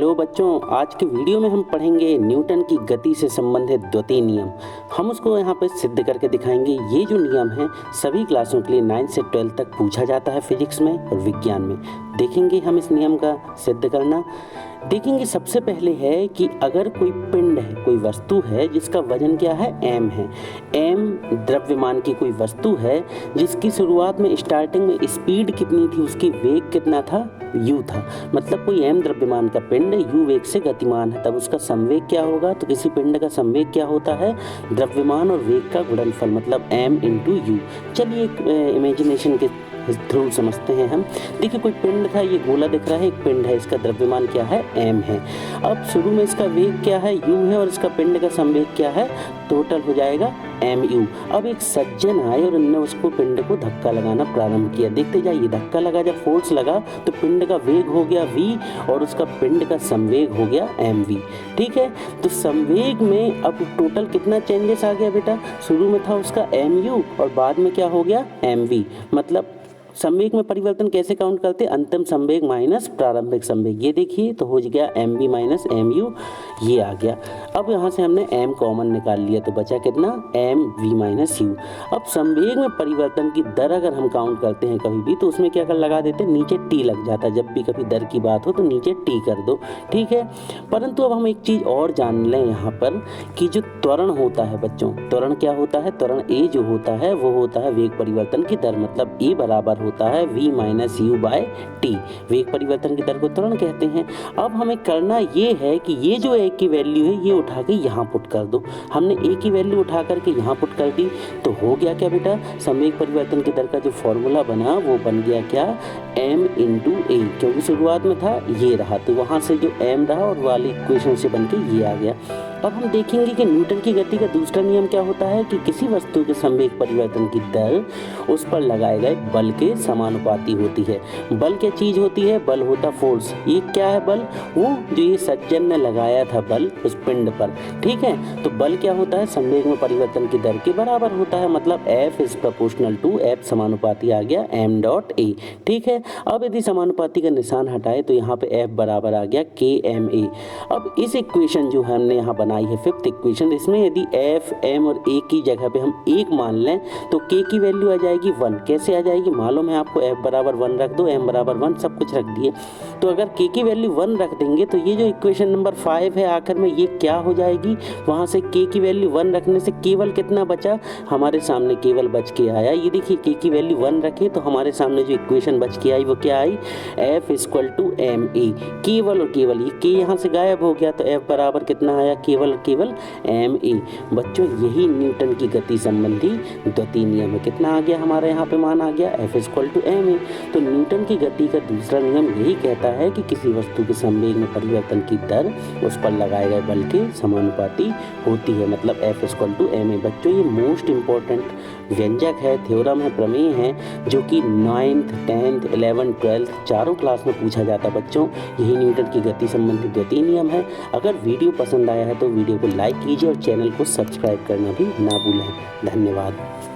Hello बच्चों, आज के वीडियो में हम पढ़ेंगे न्यूटन की गति से संबंधित द्वितीय नियम। हम उसको यहाँ पे सिद्ध करके दिखाएंगे। ये जो नियम है सभी क्लासों के लिए 9 से 12 तक पूछा जाता है फिजिक्स में और विज्ञान में। देखेंगे हम इस नियम का सिद्ध करना। देखेंगे सबसे पहले है कि अगर कोई पिंड है, कोई वस्तु है जिसका वजन क्या है, m है। m द्रव्यमान की कोई वस्तु है जिसकी शुरुआत में स्टार्टिंग में स्पीड कितनी थी, उसकी वेग कितना था, u था। मतलब कोई m द्रव्यमान का पिंड u वेग से गतिमान है, तब उसका संवेग क्या होगा। तो किसी पिंड का संवेग क्या होता है, द्रव्यमान और वेग का गुणनफल, मतलब m इंटू u। चलिए एक इमेजिनेशन के थ्रू समझते हैं हम। देखिए कोई पिंड था, ये गोला दिख रहा है, एक पिंड है, इसका द्रव्यमान क्या है, m है। अब शुरू में इसका वेग क्या है, u है, और इसका पिंड का संवेग क्या है, टोटल हो जाएगा mu। अब एक सज्जन आए और उन्होंने उसको पिंड को धक्का लगाना प्रारंभ किया। देखते जाइए, धक्का लगा, जब फोर्स लगा तो पिंड का वेग हो गया v और उसका पिंड का संवेग हो गया mv। ठीक है, तो संवेग में अब टोटल कितना चेंजेस आ गया बेटा। शुरू में था उसका mu और बाद में क्या हो गया, mv। मतलब संवेग में परिवर्तन कैसे काउंट करते हैं, अंतिम संवेग माइनस प्रारंभिक संवेग। ये देखिए तो हो गया mv माइनस mu, ये आ गया। अब यहाँ से हमने m कॉमन निकाल लिया तो बचा कितना, mv माइनस u। अब संवेग में परिवर्तन की दर अगर हम काउंट करते हैं कभी भी तो उसमें क्या कर लगा देते हैं, नीचे t लग जाता है। जब भी कभी दर की बात हो तो नीचे t कर दो, ठीक है। परंतु अब हम एक चीज़ और जान लें यहाँ पर कि जो त्वरण होता है बच्चों, त्वरण क्या होता है, त्वरण a जो होता है वो होता है वेग परिवर्तन की दर। मतलब a बराबर होता है v minus u by t. वेग परिवर्तन की दर को त्वरण कहते हैं। अब हमें करना ये है कि ये जो a की वैल्यू है ये उठा के यहाँ पुट कर दो। हमने a की वैल्यू उठा करके यहाँ पुट कर दी तो हो गया क्या बेटा, संवेग परिवर्तन की दर का जो फॉर्मूला बना वो बन गया क्या, m इंटू ए। क्योंकि शुरुआत में था ये रहा तो वहाँ से जो m रहा और वाली इक्वेशन से बन के ये आ गया। अब हम देखेंगे कि न्यूटन की गति का दूसरा नियम क्या होता है कि किसी वस्तु के संवेग परिवर्तन की दर उस पर लगाए गए बल के समानुपाती होती है। बल क्या चीज होती है, बल होता फोर्स। ये क्या है बल, वो जो ये सज्जन ने लगाया था बल उस पिंड पर, ठीक है। तो बल क्या होता है, संवेग में परिवर्तन की दर के बराबर होता है। मतलब F is proportional to F, समानुपाती आ गया m डॉट a, ठीक है। अब यदि समानुपाती का निशान हटाए तो यहाँ पे F बराबर आ गया KMA। अब इस इक्वेशन जो हमने यहाँ बनाई है फिफ्थ इक्वेशन, इसमें यदि F, M और A की जगह पे हम 1 मान लें तो K की वैल्यू आ जाएगी 1। कैसे आ जाएगी, मालूम है आपको, F बराबर 1 रख दो, M बराबर 1, सब कुछ रख दिए। तो अगर K की वैल्यू 1 रख देंगे तो ये जो इक्वेशन नंबर 5 है आखिर में ये क्या हो जाएगी, वहाँ से K की वैल्यू 1 रखने से केवल कितना बचा, हमारे सामने केवल बच के आया, ये देखिए K की वैल्यू 1 रखे तो हमारे सामने जो इक्वेशन बच के आई वो क्या आई, F इक्वल टू ma। केवल और केवल ये K यहाँ से गायब हो गया तो F बराबर कितना आया, केवल ma। बच्चों यही न्यूटन की गति संबंधी द्वितीय नियम है। कितना आ गया हमारे यहाँ पे मान आ गया, F इक्वल टू ma। तो न्यूटन की गति का दूसरा नियम यही कहता है कि किसी वस्तु के संवेग में परिवर्तन की दर उस पर लगाए गए बल के समानुपाती होती है। मतलब F इक्वल टू ma। बच्चों ये मोस्ट इंपॉर्टेंट व्यंजक है, थ्योरम है, प्रमेय है, जो कि 9th, 10th, 11th, 12th चारों क्लास में पूछा जाता है बच्चों। यही न्यूटन की गति संबंधी द्वितीय नियम है। अगर वीडियो पसंद आया है तो वीडियो को लाइक कीजिए और चैनल को सब्सक्राइब करना भी ना भूलें। धन्यवाद।